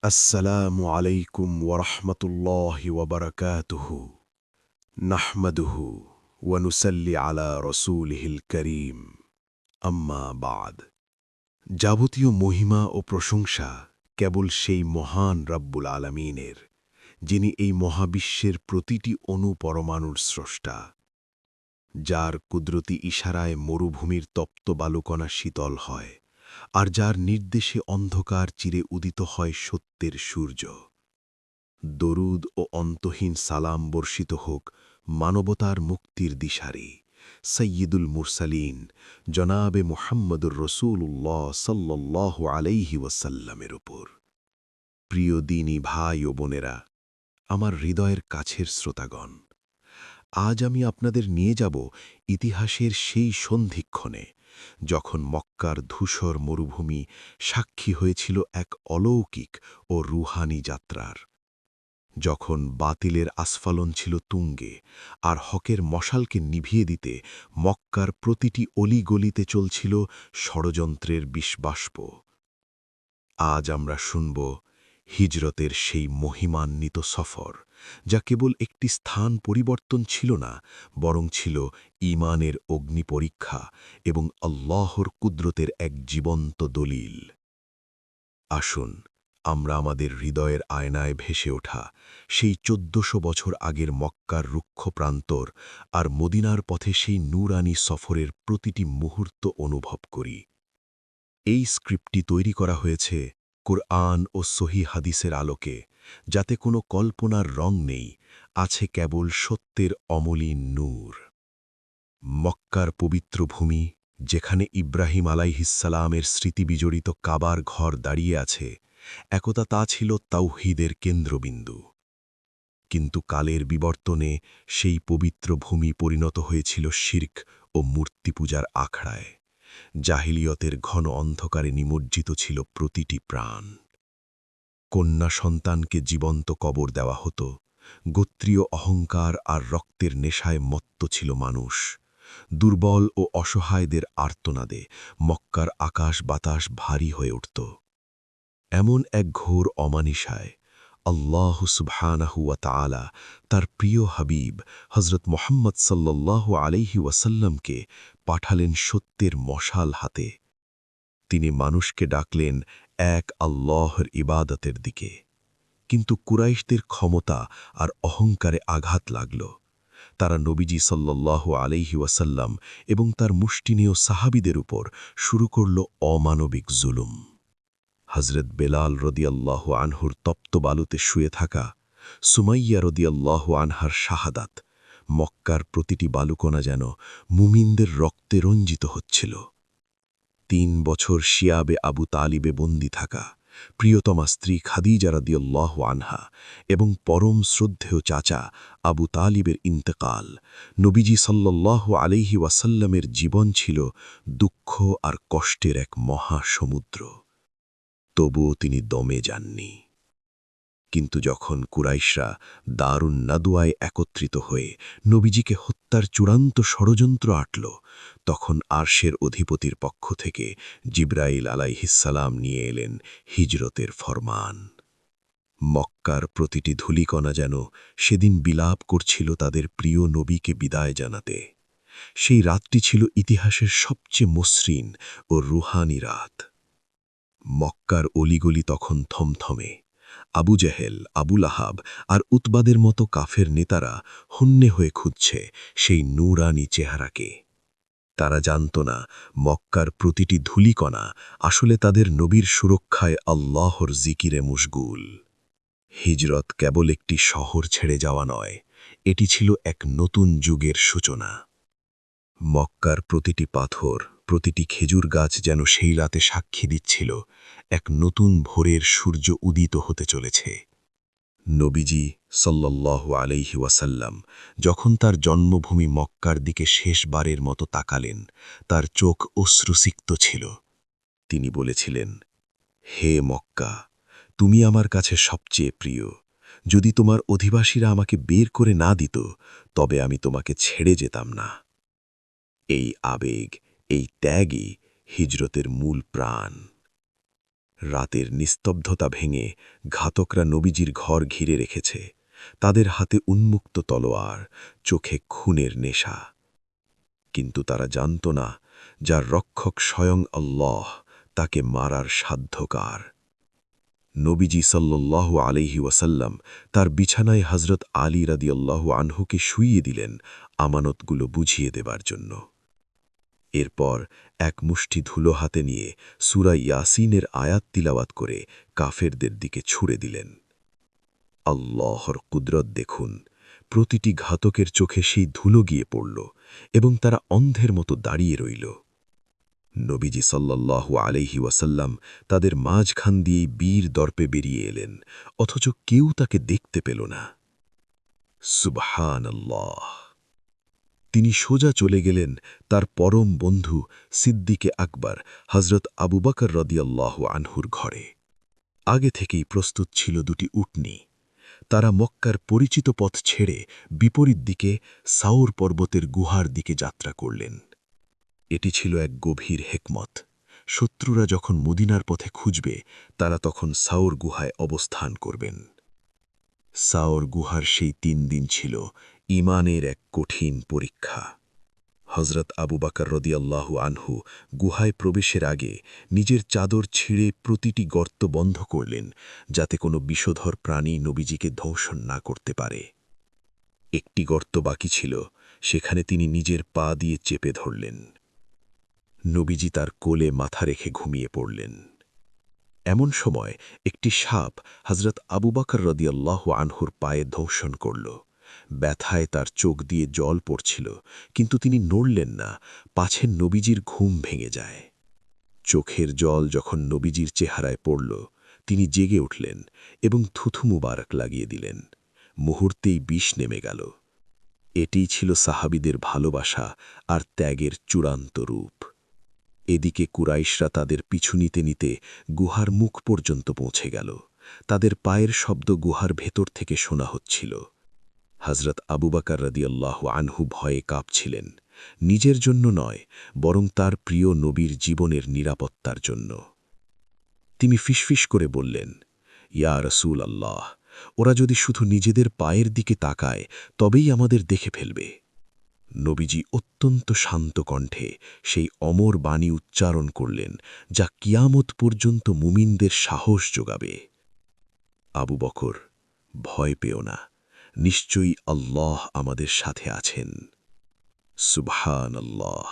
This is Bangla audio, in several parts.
السلام عليكم ورحمة الله وبركاته نحمده ونسلي على رسوله الكريم أما بعد যাবতীয় মহিমা ও প্রশংসা কেবল সেই মহান রব্বুল আলামিনের যিনি এই মহাবিশ্বের প্রতিটি অণু পরমাণুর স্রষ্টা যার কুদরতি ইশারায় মরুভূমির তপ্ত বালুকণা শীতল হয় আর যার নির্দেশে অন্ধকার চিরে উদিত হয় সত্যের সূর্য দরুদ ও অন্তহীন সালাম বর্ষিত হোক মানবতার মুক্তির দিশারি সৈয়দুল মুরসালিন জনাবে মুহাম্মদুর রসূলুল্লাহ সাল্লাল্লাহু আলাইহি ওয়াসাল্লামের উপর প্রিয় দিনী ভাই ও বোনেরা আমার হৃদয়ের কাছের শ্রোতাগণ আজ আমি আপনাদের নিয়ে যাব ইতিহাসের সেই সন্ধিক্ষণে যখন মক্কার ধূসর মরুভূমি সাক্ষী হয়েছিল এক অলৌকিক ও রুহানি যাত্রার যখন বাতিলের আস্ফালন ছিল তুঙ্গে আর হকের মশালকে নিভিয়ে দিতে মক্কার প্রতিটি অলিগলিতে চলছিল ষড়যন্ত্রের বিষবাষ্প আজ আমরা শুনব হিজরতের সেই মহিমান্বিত সফর যা কেবল একটি স্থান পরিবর্তন ছিল না বরং ছিল ঈমানের অগ্নিপরীক্ষা এবং আল্লাহর কুদরতের এক জীবন্ত দলিল আসুন আমরা আমাদের হৃদয়ের আয়নায় ভেসে ওঠা সেই ১৪০০ বছর আগের মক্কার রুক্ষ প্রান্তর আর মদিনার পথে সেই নূরানি সফরের প্রতিটি মুহূর্ত অনুভব করি এই স্ক্রিপ্টটি তৈরি করা হয়েছে কুরআন ও সহি হাদিসের আলোকে যাতে কোনো কল্পনার রং নেই আছে কেবল সত্যের অমলিন নূর মক্কার পবিত্র ভূমি যেখানে ইব্রাহিম আলাইহিসসালামের স্মৃতিবিজড়িত কাবার ঘর দাঁড়িয়ে আছে একদা তা ছিল তাওহীদের কেন্দ্রবিন্দু কিন্তু কালের বিবর্তনে সেই পবিত্র ভূমি পরিণত হয়েছিল শিরক ও মূর্তিপূজার আখড়ায় জাহিলিয়তের ঘন অন্ধকারে নিমজ্জিত ছিল প্রতিটি প্রাণ কন্যা সন্তানকে জীবন্ত কবর দেওয়া হতো গোত্রীয় অহংকার আর রক্তের নেশায় মত্ত ছিল মানুষ দুর্বল ও অসহায়দের আর্তনাদে মক্কার আকাশ বাতাস ভারী হয়ে উঠত এমন এক ঘোর অমানিসায় আল্লাহ সুবহানাহু ওয়া তাআলা তার প্রিয় হাবিব হযরত মুহাম্মদ সাল্লাল্লাহু আলাইহি ওয়াসাল্লামকে পাঠালেন সত্যের মশাল হাতে তিনি মানুষকে ডাকলেন এক আল্লাহর ইবাদতের দিকে কিন্তু কুরাইশদের ক্ষমতা আর অহংকারে আঘাত লাগল তারা নবীজি সাল্লাল্লাহু আলাইহি ওয়াসাল্লাম এবং তার মুষ্টিমেয় সাহাবীদের উপর শুরু করল অমানবিক জুলুম হযরত বেলাল রাদিয়াল্লাহু আনহুর তপ্ত বালুতে শুয়ে থাকা সুমাইয়া রাদিয়াল্লাহু আনহার শাহাদাত মক্কার প্রতিটি বালুকণা যেন মুমিনদের রক্তে রঞ্জিত হচ্ছিল ৩ বছর শিয়াবে আবু তালিবে বন্দী থাকা প্রিয়তমা স্ত্রী খাদিজা রাদিয়াল্লাহু আনহা এবং পরম শ্রদ্ধেয় চাচা আবু তালিবের ইন্তেকাল নবীজি সাল্লাল্লাহু আলাইহি ওয়াসাল্লামের জীবন ছিল দুঃখ আর কষ্টের এক মহাসমুদ্র তবুও তিনি দমে যাননি কিন্তু যখন কুরাইশরা দারুন নাদুয়ায় একত্রিত হয়ে নবীজিকে হত্যার চূড়ান্ত ষড়যন্ত্র আটল তখন আরশের অধিপতির পক্ষ থেকে জিবরাইল আলাইহিসসালাম নিয়ে এলেন হিজরতের ফরমান মক্কার প্রতিটি ধূলিকণা যেন সেদিন বিলাপ করছিল তাদের প্রিয় নবীকে বিদায় জানাতে সেই রাতটি ছিল ইতিহাসের সবচেয়ে মসৃণ ও রুহানি রাত মক্কার অলিগলি তখন থমথমে আবু জেহেল আবুল আহাব আর উতবাদের মতো কাফের নেতারা হন্যে হয়ে খুঁজছে সেই নূরানি চেহারাকে তারা জানত না মক্কার প্রতিটি ধূলিকণা আসলে তাদের নবীর সুরক্ষায় আল্লাহর জিকিরে মুশগুল হিজরত কেবল একটি শহর ছেড়ে যাওয়া নয় এটি ছিল এক নতুন যুগের সূচনা মক্কার প্রতিটি পাথর প্রতিটি খেজুর গাছ যেন সেই রাতে সাক্ষী দিচ্ছিল এক নতুন ভোরের সূর্য উদিত হতে চলেছে নবীজি সাল্লাল্লাহু আলাইহি ওয়াসাল্লাম যখন তার জন্মভূমি মক্কার দিকে শেষবারের মতো তাকালেন তার চোখ অশ্রুসিক্ত ছিল তিনি বলেছিলেন হে মক্কা তুমি আমার কাছে সবচেয়ে প্রিয় যদি তোমার অধিবাসীরা আমাকে বের করে না দিত তবে আমি তোমাকে ছেড়ে যেতাম না এই আবেগ এই ত্যাগই হিজরতের মূল প্রাণ রাতের নিস্তব্ধতা ভেঙে ঘাতকরা নবীজির ঘর ঘিরে রেখেছে, তাদের হাতে উন্মুক্ত তলোয়ার, চোখে খুনের নেশা। কিন্তু তারা জানত না, যার রক্ষক স্বয়ং আল্লাহ, তাকে মারার সাধ্যকার। নবীজি সাল্লাল্লাহু আলাইহি ওয়াসাল্লাম তার বিছানায় হযরত আলী রাদিয়াল্লাহু আনহুকে শুইয়ে দিলেন আমানতগুলো বুঝিয়ে দেবার জন্য। এরপর এক মুষ্টি ধুলো হাতে নিয়ে সূরা ইয়াসিনের আয়াত তিলাওয়াত করে কাফেরদের দিকে ছুড়ে দিলেন। আল্লাহর কুদরত দেখুন, প্রতিটি ঘাতকের চোখে সেই ধুলো গিয়ে পড়ল এবং তারা অন্ধের মতো দাঁড়িয়ে রইল। নবীজি সাল্লাল্লাহু আলাইহি ওয়াসাল্লাম তাদের মাঝখান দিয়েই বীর দর্পে বেরিয়ে এলেন, অথচ কেউ তাকে দেখতে পেল না। সুবহানাল্লাহ! তিনি সোজা চলে গেলেন তার পরম বন্ধু সিদ্দিকে আকবর হযরত আবু বকর রাদিয়াল্লাহু আনহুর ঘরে। আগে থেকেই প্রস্তুত ছিল দুটি উটনী। তারা মক্কার পরিচিত পথ ছেড়ে বিপরীত দিকে সাউর পর্বতের গুহার দিকে যাত্রা করলেন। এটি ছিল এক গভীর হেকমত। শত্রুরা যখন মদিনার পথে খুঁজবে, তারা তখন সাউর গুহায় অবস্থান করবেন। সাউর গুহার সেই ৩ দিন ছিল ঈমানের এক কঠিন পরীক্ষা। হযরত আবু বকর রাদিয়াল্লাহু আনহু গুহায় প্রবেশের আগে নিজের চাদর ছিঁড়ে প্রতিটি গর্ত বন্ধ করলেন, যাতে কোনো বিষধর প্রাণী নবীজিকে ধ্বংসন না করতে পারে। একটি গর্ত বাকি ছিল, সেখানে তিনি নিজের পা দিয়ে চেপে ধরলেন। নবীজি তার কোলে মাথা রেখে ঘুমিয়ে পড়লেন। এমন সময় একটি সাপ হযরত আবু বকর রাদিয়াল্লাহু আনহুর পায়ে দংশন করল। ব্যথায় তার চোখ দিয়ে জল পড়ছিল, কিন্তু তিনি নড়লেন না, পাছে নবীজির ঘুম ভেঙে যায়। চোখের জল যখন নবীজির চেহারায় পড়ল, তিনি জেগে উঠলেন এবং থুথু মুবারক লাগিয়ে দিলেন। মুহূর্তেই বিষ নেমে গেল। এটিই ছিল সাহাবীদের ভালোবাসা আর ত্যাগের চূড়ান্ত রূপ। এদিকে কুরাইশরা তাদের পিছু নিতে নিতে গুহার মুখ পর্যন্ত পৌঁছে গেল। তাদের পায়ের শব্দ গুহার ভেতর থেকে শোনা হচ্ছিল। হযরত আবু বকর রাদিয়াল্লাহু আনহু ভয়ে কাঁপছিলেন, নিজের জন্য নয়, বরং তার প্রিয় নবীর জীবনের নিরাপত্তার জন্য। তিনি ফিসফিস করে বললেন, ইয়া রাসূল আল্লাহ, ওরা যদি শুধু নিজেদের পায়ের দিকে তাকায়, তবেই আমাদের দেখে ফেলবে। নবীজি অত্যন্ত শান্ত কণ্ঠে সেই অমর বাণী উচ্চারণ করলেন, যা কিয়ামত পর্যন্ত মুমিনদের সাহস যোগাবে। আবু বকর, ভয় পেও না, নিশ্চয়ই আল্লাহ আমাদের সাথে আছেন। সুবহানাল্লাহ!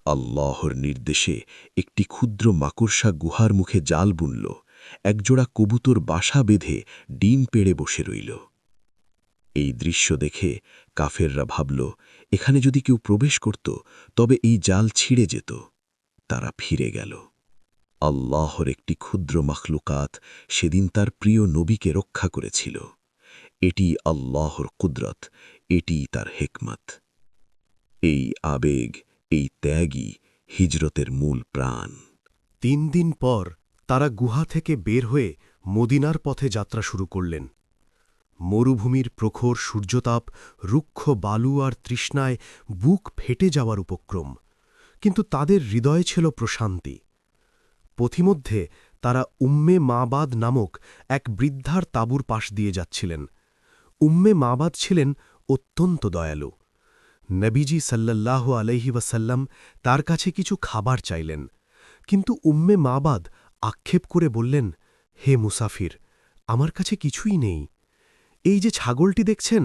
আল্লাহর নির্দেশে একটি ক্ষুদ্র মাকড়সা গুহার মুখে জাল বুনল। একজোড়া কবুতর বাসা বেঁধে ডিম পেড়ে বসে রইল। এই দৃশ্য দেখে কাফেররা ভাবল, এখানে যদি কেউ প্রবেশ করত, তবে এই জাল ছিঁড়ে যেত। তারা ফিরে গেল। আল্লাহর একটি ক্ষুদ্র মখলুকাত সেদিন তার প্রিয় নবীকে রক্ষা করেছিল। এটি আল্লাহর কুদরত, এটি তার হিকমত। এই আবেগ, এই ত্যাগই হিজরতের মূল প্রাণ। ৩ দিন পর তারা গুহা থেকে বের হয়ে মদিনার পথে যাত্রা শুরু করলেন। মরুভূমির প্রখর সূর্যতাপ, রুক্ষ বালু আর তৃষ্ণায় বুক ফেটে যাওয়ার উপক্রম, কিন্তু তাদের হৃদয়ে ছিল প্রশান্তি। পথিমধ্যে তারা উম্মে মাবাদ নামক এক বৃদ্ধার তাঁবুর পাশ দিয়ে যাচ্ছিলেন। উম্মে মাবাদ ছিলেন অত্যন্ত দয়ালু। নবীজি সাল্লাল্লাহু আলাইহি ওয়াসাল্লাম তার কাছে কিছু খাবার চাইলেন, কিন্তু উম্মে মাবাদ আক্ষেপ করে বললেন, হে মুসাফির, আমার কাছে কিছুই নেই। এই যে ছাগলটি দেখছেন,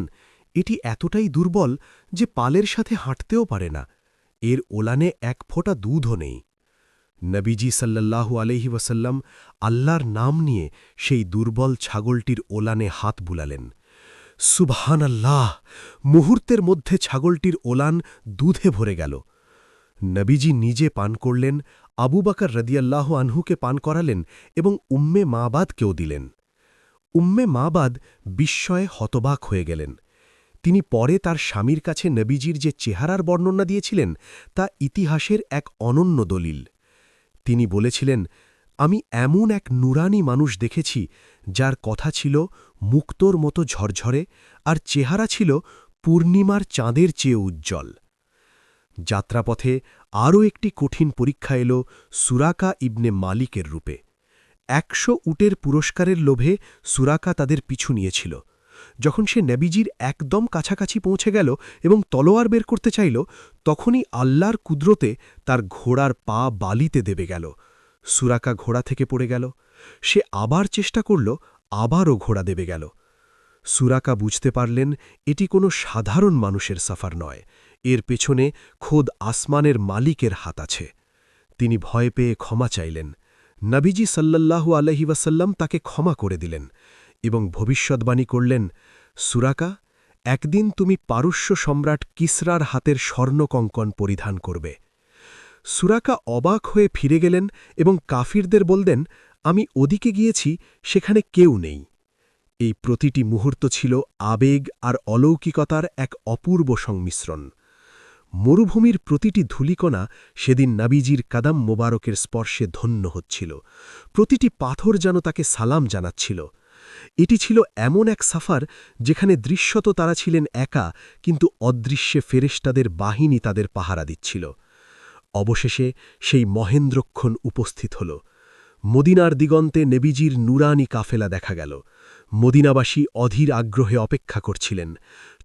এটি এতটাই দুর্বল যে পালের সাথে হাঁটতেও পারে না। এর ওলানে এক ফোঁটা দুধও নেই। নবীজি সাল্লাল্লাহু আলাইহি ওয়াসাল্লাম আল্লাহর নাম নিয়ে সেই দুর্বল ছাগলটির ওলানে হাত বুলালেন। সুবহানাল্লাহ! মুহূর্তের মধ্যে ছাগলটির ওলান দুধে ভরে গেল। নবীজি নিজে পান করলেন, আবু বকর রাদিয়াল্লাহু আনহুকে পান করালেন এবং উম্মে মাবাদকেও দিলেন। উম্মে মাবাদ বিস্ময়ে হতবাক হয়ে গেলেন। তিনি পরে তার স্বামীর কাছে নবীজির যে চেহারার বর্ণনা দিয়েছিলেন, তা ইতিহাসের এক অনন্য দলিল। তিনি বলেছিলেন, আমি এমন এক নুরানি মানুষ দেখেছি, যার কথা ছিল মুক্তোর মতো ঝরঝরে আর চেহারা ছিল পূর্ণিমার চাঁদের চেয়ে উজ্জ্বল। যাত্রাপথে আরও একটি কঠিন পরীক্ষা এল সুরাকা ইবনে মালিকের রূপে। 100 উটের পুরস্কারের লোভে সুরাকা তাদের পিছু নিয়েছিল। যখন সে নবীজির একদম কাছাকাছি পৌঁছে গেল এবং তলোয়ার বের করতে চাইল, তখনই আল্লাহর কুদরতে তার ঘোড়ার পা বালিতে দেবে গেল। সুরাকা ঘোড়া থেকে পড়ে গেল। সে আবার চেষ্টা করল, আবারও ঘোড়া দেবে গেল। সুরাকা বুঝতে পারলেন এটি কোনো সাধারণ মানুষের সফর নয়, এর পেছনে খোদ আসমানের মালিকের হাত আছে। তিনি ভয় পেয়ে ক্ষমা চাইলেন। নবীজি সাল্লাল্লাহু আলাইহি ওয়াসাল্লাম তাকে ক্ষমা করে দিলেন এবং ভবিষ্যদ্বাণী করলেন, সুরাকা, একদিন তুমি পারস্য সম্রাট কিসরার হাতের স্বর্ণকঙ্কণ পরিধান করবে। সুরাকা অবাক হয়ে ফিরে গেলেন এবং কাফিরদের বললেন, আমি ওদিকে গিয়েছি, সেখানে কেউ নেই। এই প্রতিটি মুহূর্ত ছিল আবেগ আর অলৌকিকতার এক অপূর্ব সংমিশ্রণ। মরুভূমির প্রতিটি ধূলিকণা সেদিন নবীজির কাদাম মোবারকের স্পর্শে ধন্য হচ্ছিল। প্রতিটি পাথর যেন তাকে সালাম জানাচ্ছিল। এটি ছিল এমন এক সফর যেখানে দৃশ্যত তারা ছিলেন একা, কিন্তু অদৃশ্যে ফেরেশতাদের বাহিনী তাদের পাহারা দিচ্ছিল। অবশেষে সেই মহেন্দ্রক্ষণ উপস্থিত হল। মদিনার দিগন্তে নবীজির নুরানি কাফেলা দেখা গেল। মদিনাবাসী অধীর আগ্রহে অপেক্ষা করছিলেন।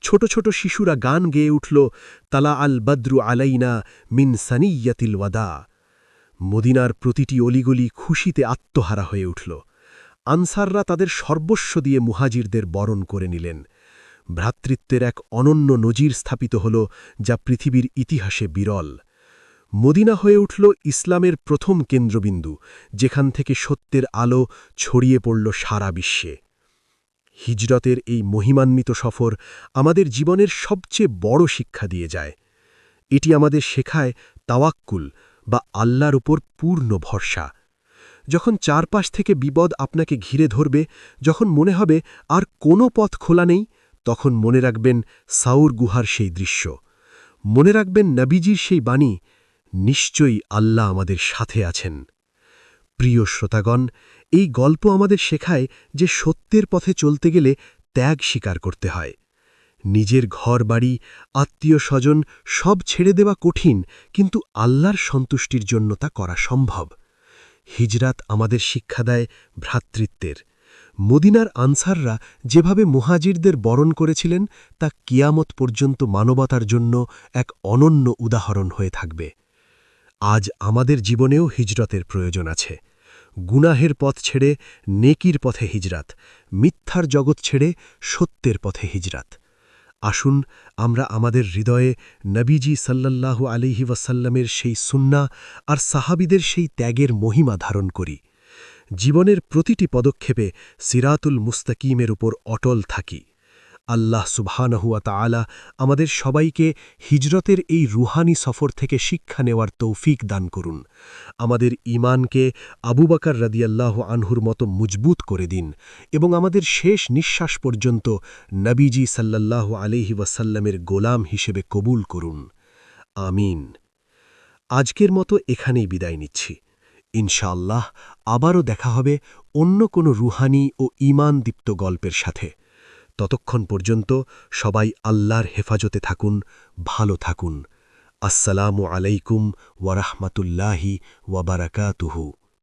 ছোট ছোট শিশুরা গান গেয়ে উঠল, তালা আল বদ্রু আলাইনা মিন সানিয়াতিল ওয়াদা। মদিনার প্রতিটি অলিগলি খুশিতে আত্মহারা হয়ে উঠল। আনসাররা তাদের সর্বস্ব দিয়ে মুহাজিরদের বরণ করে নিলেন। ভ্রাতৃত্বের এক অনন্য নজির স্থাপিত হল, যা পৃথিবীর ইতিহাসে বিরল। মদিনা হয়ে উঠল ইসলামের প্রথম কেন্দ্রবিন্দু, যেখান থেকে সত্যের আলো ছড়িয়ে পড়ল সারা বিশ্বে। হিজরতের এই মহিমান্বিত সফর আমাদের জীবনের সবচেয়ে বড় শিক্ষা দিয়ে যায়। এটি আমাদের শেখায় তাওয়াক্কুল বা আল্লাহর উপর পূর্ণ ভরসা। যখন চারপাশ থেকে বিপদ আপনাকে ঘিরে ধরবে, যখন মনে হবে আর কোনো পথ খোলা নেই, তখন মনে রাখবেন সাউর গুহার সেই দৃশ্য। মনে রাখবেন নবীজির সেই বাণী, নিশ্চয়ই আল্লাহ আমাদের সাথে আছেন। প্রিয় শ্রোতাগণ, এই গল্প আমাদের শেখায় যে সত্যের পথে চলতে গেলে ত্যাগ স্বীকার করতে হয়। নিজের ঘরবাড়ি, আত্মীয় স্বজন সব ছেড়ে দেওয়া কঠিন, কিন্তু আল্লাহর সন্তুষ্টির জন্য তা করা সম্ভব। হিজরাত আমাদের শিক্ষা দেয় ভ্রাতৃত্বের। মদিনার আনসাররা যেভাবে মুহাজিরদের বরণ করেছিলেন, তা কিয়ামত পর্যন্ত মানবতার জন্য এক অনন্য উদাহরণ হয়ে থাকবে। আজ আমাদের জীবনেও হিজরতের প্রয়োজন আছে। গুনাহের পথ ছেড়ে নেকির পথে হিজরাত, মিথ্যার জগৎ ছেড়ে সত্যের পথে হিজরাত। আসুন আমরা আমাদের হৃদয়ে নবীজি সাল্লাল্লাহু আলাইহি ওয়াসাল্লামের সেই সুন্নাহ আর সাহাবীদের সেই ত্যাগের মহিমা ধারণ করি। জীবনের প্রতিটি পদক্ষেপে সিরাতুল মুস্তাকিমের উপর অটল থাকি। আল্লাহ সুবহানাহু ওয়া তাআলা আমাদের সবাইকে হিজরতের এই রুহানি সফর থেকে শিক্ষা নেওয়ার তৌফিক দান করুন। আমাদের ঈমানকে আবু বকর রাদিয়াল্লাহু আনহুর মতো মজবুত করে দিন এবং আমাদের শেষ নিঃশ্বাস পর্যন্ত নবীজি সাল্লাল্লাহু আলাইহি ওয়াসাল্লামের গোলাম হিসেবে কবুল করুন। আমিন। আজকের মতো এখানেই বিদায় নিচ্ছি। ইনশাআল্লাহ আবারও দেখা হবে অন্য কোনো রুহানি ও ঈমানদীপ্ত গল্পের সাথে। ততক্ষণ পর্যন্ত সবাই আল্লাহর হেফাজতে থাকুন, ভালো থাকুন। আসসালামু আলাইকুম ওয়া রাহমাতুল্লাহি ওয়া বারাকাতুহু।